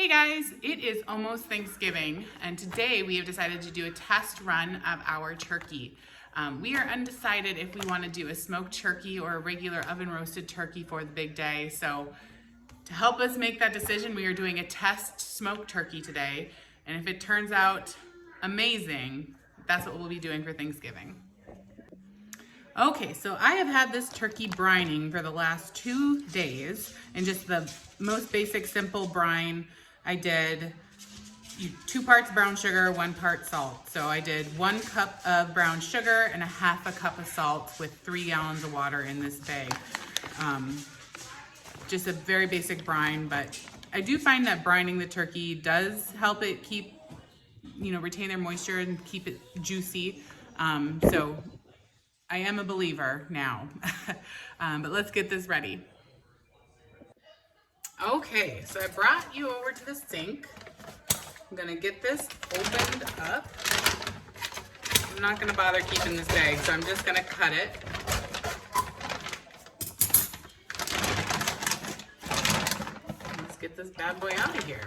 Hey guys, it is almost Thanksgiving, and today we have decided to do a test run of our turkey. We are undecided if we want to do a smoked turkey or a regular oven roasted turkey for the big day. So to help us make that decision, we are doing a test smoked turkey today. And if it turns out amazing, that's what we'll be doing for Thanksgiving. Okay, so I have had this turkey brining for the last 2 days, and just the most basic simple brine. I did 2 parts brown sugar, 1 part salt. So I did 1 cup of brown sugar and 1/2 cup of salt with 3 gallons of water in this bag. Just a very basic brine, but I do find that brining the turkey does help it keep, retain their moisture and keep it juicy. So I am a believer now, but let's get this ready. Okay, so I brought you over to the sink. I'm gonna get this opened up. I'm not gonna bother keeping this bag, so I'm just gonna cut it. Let's get this bad boy out of here.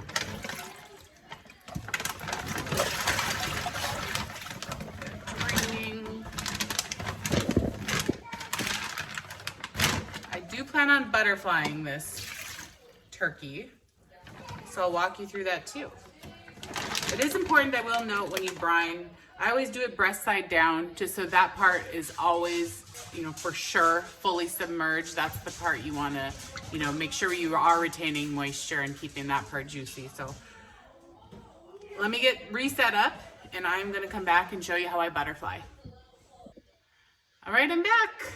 I do plan on butterflying this turkey, so I'll walk you through that too. It is important, I will note, when you brine, I always do it breast side down, just so that part is always, for sure fully submerged. That's the part you want to, make sure you are retaining moisture and keeping that part juicy. So let me get reset up, and I'm going to come back and show you how I butterfly. All right, I'm back.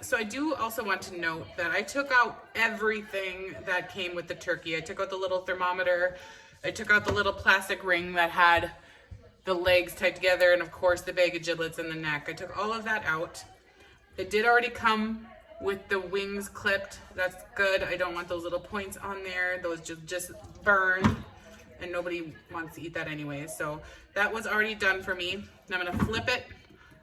So I do also want to note that I took out everything that came with the turkey. I took out the little thermometer. I took out the little plastic ring that had the legs tied together, and of course the bag of giblets and the neck. I took all of that out. It did already come with the wings clipped. That's good. I don't want those little points on there. Those just burn, and nobody wants to eat that anyway. So that was already done for me. Now I'm gonna flip it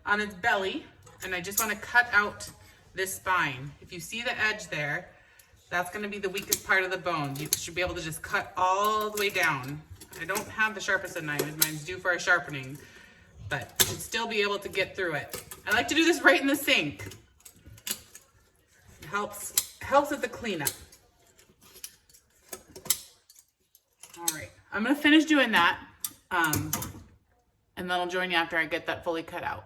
on its belly, and I just want to cut out this spine. If you see the edge there, that's going to be the weakest part of the bone. You should be able to just cut all the way down. I don't have the sharpest of knives. Mine's due for a sharpening, but you should still be able to get through it. I like to do this right in the sink. It helps with the cleanup. All right, I'm going to finish doing that, and then I'll join you after I get that fully cut out.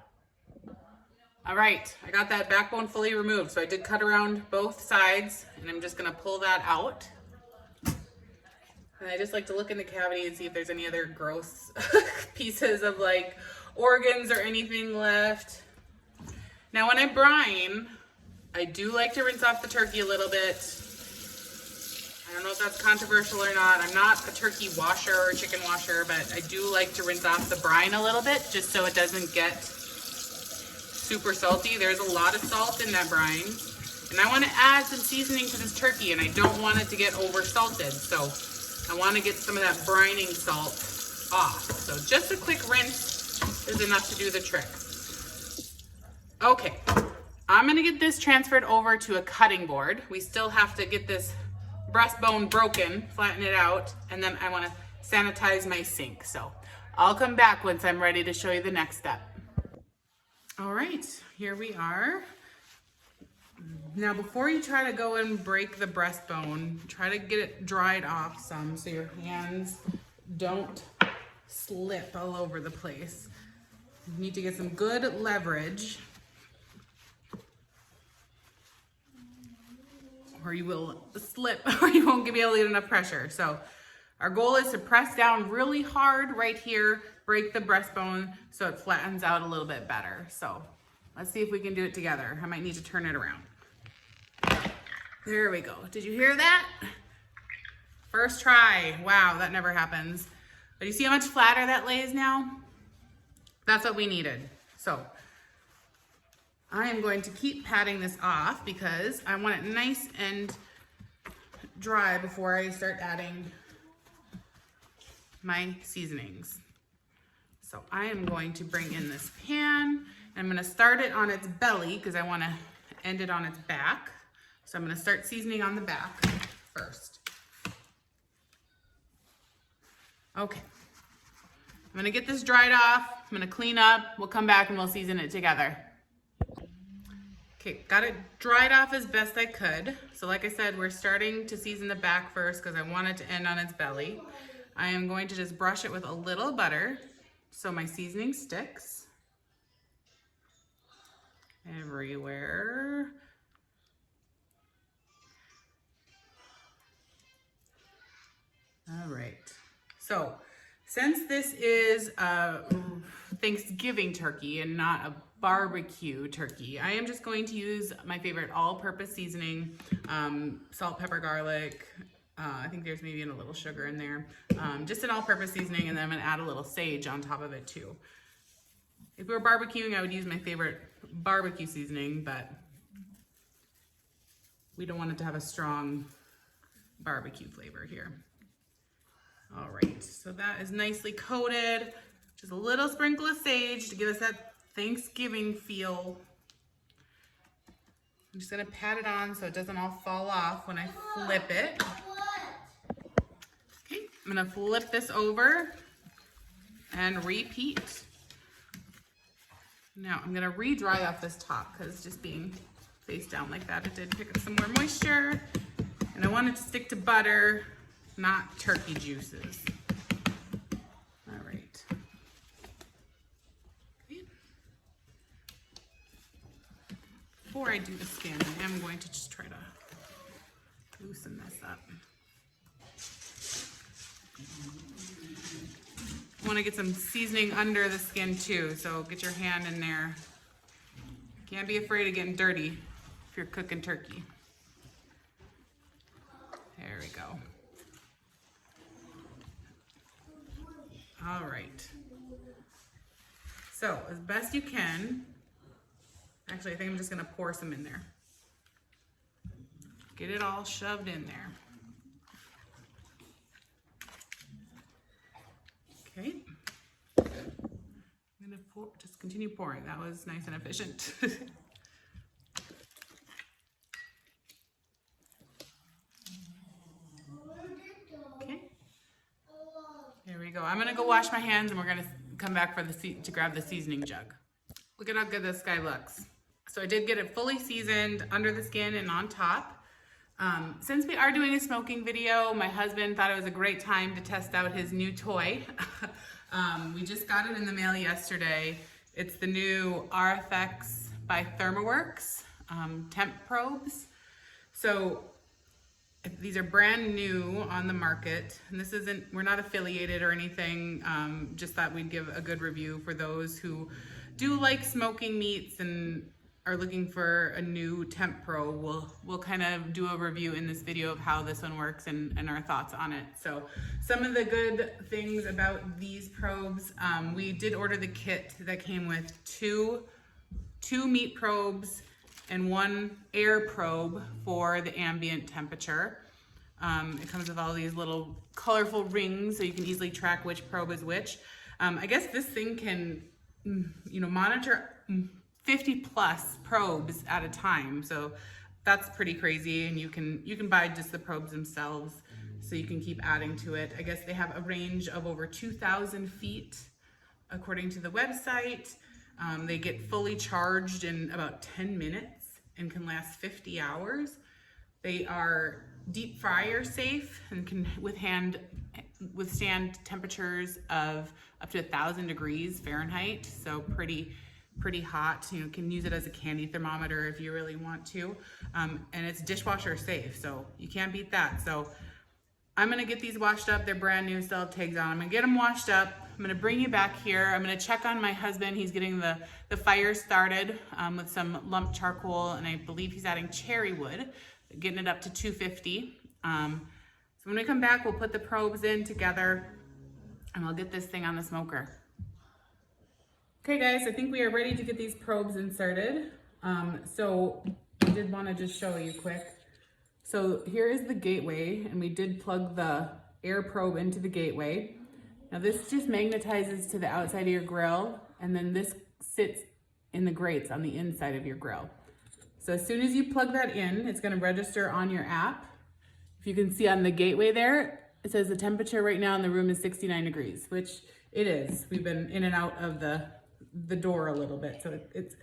All right, I got that backbone fully removed. So I did cut around both sides, and I'm just gonna pull that out. And I just like to look in the cavity and see if there's any other gross pieces of like organs or anything left. Now when I brine, I do like to rinse off the turkey a little bit. I don't know if that's controversial or not. I'm not a turkey washer or chicken washer, but I do like to rinse off the brine a little bit just so it doesn't get super salty. There's a lot of salt in that brine, and I want to add some seasoning to this turkey, and I don't want it to get over salted, so I want to get some of that brining salt off. So just a quick rinse is enough to do the trick. Okay, I'm going to get this transferred over to a cutting board. We still have to get this breastbone broken, flatten it out, and then I want to sanitize my sink. So I'll come back once I'm ready to show you the next step. All right, here we are. Now, before you try to go and break the breastbone, try to get it dried off some so your hands don't slip all over the place. You need to get some good leverage, or you will slip, or you won't be able to get enough pressure. So our goal is to press down really hard right here, break the breastbone so it flattens out a little bit better. So let's see if we can do it together. I might need to turn it around. There we go. Did you hear that? First try. Wow, that never happens. But you see how much flatter that lays now? That's what we needed. So I am going to keep patting this off because I want it nice and dry before I start adding my seasonings. So I am going to bring in this pan. I'm going to start it on its belly because I want to end it on its back. So I'm going to start seasoning on the back first. Okay. I'm gonna get this dried off. I'm gonna clean up. We'll come back and we'll season it together. Okay, got it dried off as best I could. So like I said, we're starting to season the back first because I want it to end on its belly. I am going to just brush it with a little butter so my seasoning sticks everywhere. All right, so since this is a Thanksgiving turkey and not a barbecue turkey, I am just going to use my favorite all-purpose seasoning, salt, pepper, garlic. I think there's maybe a little sugar in there. Just an all-purpose seasoning, and then I'm gonna add a little sage on top of it too. If we were barbecuing, I would use my favorite barbecue seasoning, but we don't want it to have a strong barbecue flavor here. All right, so that is nicely coated. Just a little sprinkle of sage to give us that Thanksgiving feel. I'm just gonna pat it on so it doesn't all fall off when I flip it. Okay, I'm gonna flip this over and repeat. Now I'm gonna re-dry off this top because just being face down like that, it did pick up some more moisture. And I want it to stick to butter, not turkey juices. All right. Okay. Before I do the skin, I am going to just try to loosen this up. I want to get some seasoning under the skin too, so get your hand in there. Can't be afraid of getting dirty if you're cooking turkey. There we go. All right. So as best you can, actually I think I'm just gonna pour some in there. Get it all shoved in there. Okay. I'm gonna pour, just continue pouring. That was nice and efficient. Okay. There we go. I'm gonna go wash my hands and we're gonna come back for to grab the seasoning jug. Look at how good this guy looks. So I did get it fully seasoned under the skin and on top. Since we are doing a smoking video, my husband thought it was a great time to test out his new toy. We just got it in the mail yesterday. It's the new RFX by ThermoWorks, Temp Probes. So these are brand new on the market, and this isn't, we're not affiliated or anything, just thought we'd give a good review for those who do like smoking meats and are looking for a new temp probe. We'll kind of do a review in this video of how this one works and our thoughts on it. So some of the good things about these probes, we did order the kit that came with two meat probes and one air probe for the ambient temperature. It comes with all these little colorful rings so you can easily track which probe is which. I guess this thing can, monitor 50 plus probes at a time. So that's pretty crazy. And you can buy just the probes themselves so you can keep adding to it. I guess they have a range of over 2,000 feet according to the website. They get fully charged in about 10 minutes and can last 50 hours. They are deep fryer safe and can withstand temperatures of up to 1,000 degrees Fahrenheit. So pretty hot. You can use it as a candy thermometer if you really want to. And it's dishwasher safe, so you can't beat that. So I'm gonna get these washed up. They're brand new, still have tags on them. I'm gonna get them washed up. I'm gonna bring you back here. I'm gonna check on my husband. He's getting the fire started with some lump charcoal, and I believe he's adding cherry wood, getting it up to 250. So when we come back, we'll put the probes in together and we'll get this thing on the smoker. Okay guys, I think we are ready to get these probes inserted. So I did want to just show you quick. So here is the gateway, and we did plug the air probe into the gateway. Now this just magnetizes to the outside of your grill, and then this sits in the grates on the inside of your grill. So as soon as you plug that in, it's going to register on your app. If you can see on the gateway there, it says the temperature right now in the room is 69 degrees, which it is. We've been in and out of the door a little bit, so it's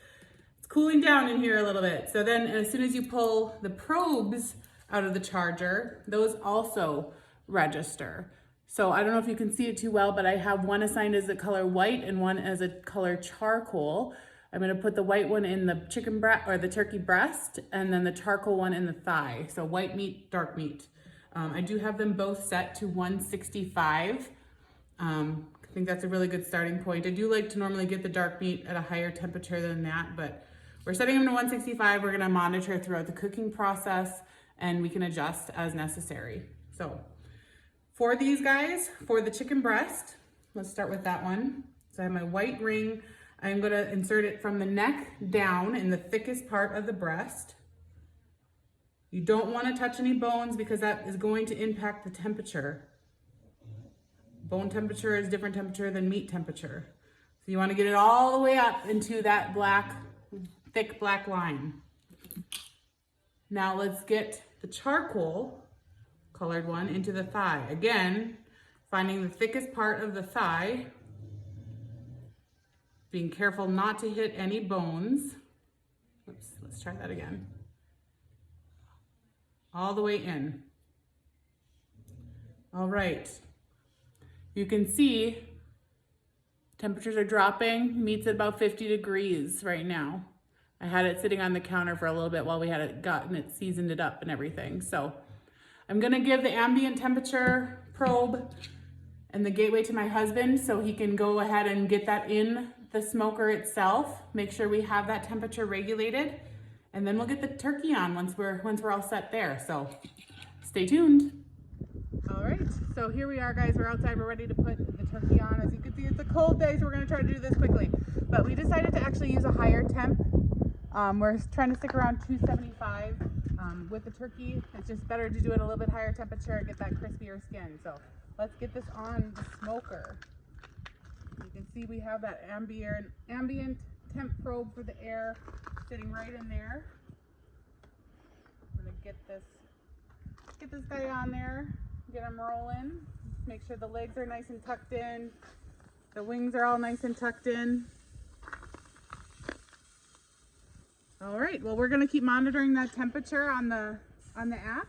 cooling down in here a little bit. So then as soon as you pull the probes out of the charger, those also register. So I don't know if you can see it too well, but I have one assigned as the color white and one as a color charcoal. I'm gonna put the white one in the chicken breast or the turkey breast, and then the charcoal one in the thigh. So white meat, dark meat. I do have them both set to 165. I think that's a really good starting point. I do like to normally get the dark meat at a higher temperature than that, but we're setting them to 165. We're gonna monitor throughout the cooking process, and we can adjust as necessary. So for these guys, for the chicken breast, let's start with that one. So I have my white ring. I'm gonna insert it from the neck down in the thickest part of the breast. You don't wanna touch any bones because that is going to impact the temperature. Bone temperature is different temperature than meat temperature. So you wanna get it all the way up into that black, thick black line. Now let's get the charcoal colored one into the thigh. Again, finding the thickest part of the thigh, being careful not to hit any bones. Oops, let's try that again. All the way in. All right. You can see temperatures are dropping. Meat's at about 50 degrees right now. I had it sitting on the counter for a little bit while we had it gotten it seasoned it up and everything. So I'm gonna give the ambient temperature probe and the gateway to my husband so he can go ahead and get that in the smoker itself. Make sure we have that temperature regulated, and then we'll get the turkey on once we're all set there. So stay tuned. All right, so here we are, guys. We're outside. We're ready to put the turkey on. As you can see, it's a cold day, so we're gonna try to do this quickly. But we decided to actually use a higher temp. We're trying to stick around 275 with the turkey. It's just better to do it a little bit higher temperature and get that crispier skin. So let's get this on the smoker. You can see we have that ambient temp probe for the air sitting right in there. I'm gonna get this guy on there, get him rolling. Make sure the legs are nice and tucked in. The wings are all nice and tucked in. All right, well, we're gonna keep monitoring that temperature on the app.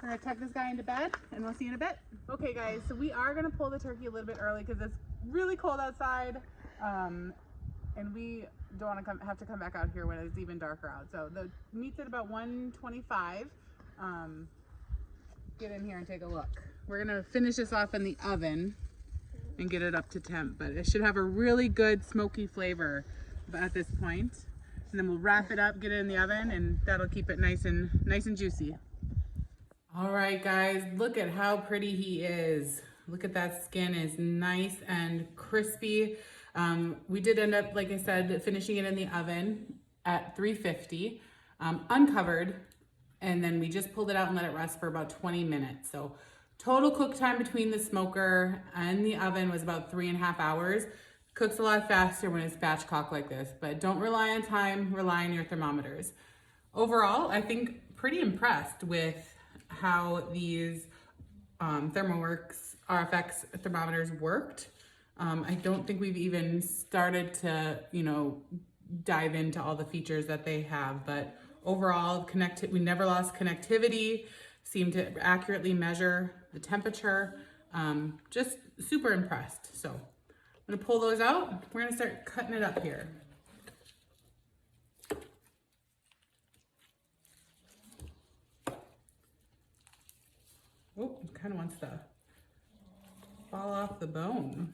We're gonna tuck this guy into bed, and we'll see you in a bit. Okay, guys, so we are gonna pull the turkey a little bit early because it's really cold outside, and we don't wanna have to come back out here when it's even darker out. So the meat's at about 125. Get in here and take a look. We're gonna finish this off in the oven and get it up to temp, but it should have a really good smoky flavor at this point. And then we'll wrap it up, get it in the oven, and that'll keep it nice and juicy. All right, guys, look at how pretty he is. Look at that skin is nice and crispy. We did end up, like I said, finishing it in the oven at 350, uncovered, and then we just pulled it out and let it rest for about 20 minutes. So total cook time between the smoker and the oven was about 3.5 hours. Cooks a lot faster when it's spatchcocked like this, but don't rely on time, rely on your thermometers. Overall, I think pretty impressed with how these ThermoWorks RFX thermometers worked. I don't think we've even started to, dive into all the features that they have, but overall, we never lost connectivity, seemed to accurately measure the temperature. Just super impressed. So I'm gonna pull those out. We're gonna start cutting it up here. Oh, kind of wants to fall off the bone.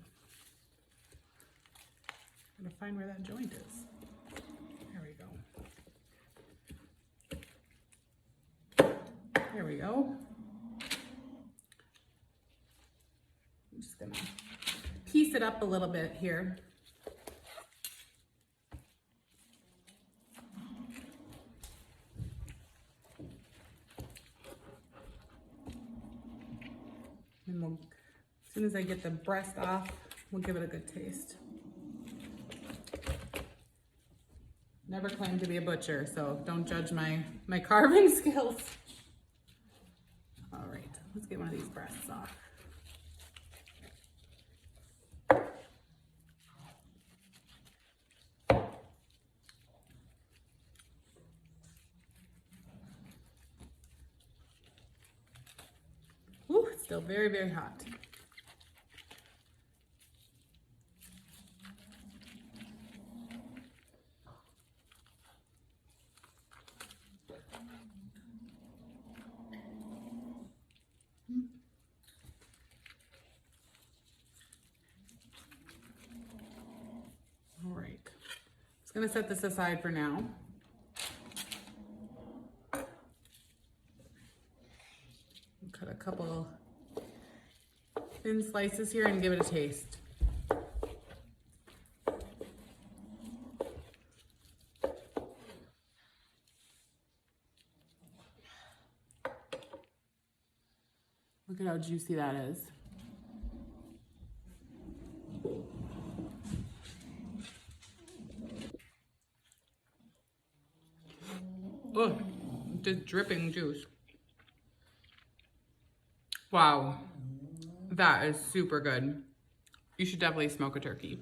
I'm gonna find where that joint is. There we go. There we go. I'm just gonna piece it up a little bit here. And as soon as I get the breast off, we'll give it a good taste. Never claimed to be a butcher, so don't judge my carving skills. All right, let's get get one of these breasts off. Ooh, it's still very, very hot. All right, just gonna set this aside for now. Cut a couple thin slices here and give it a taste. Look at how juicy that is. Oh, just dripping juice. Wow, that is super good. You should definitely smoke a turkey.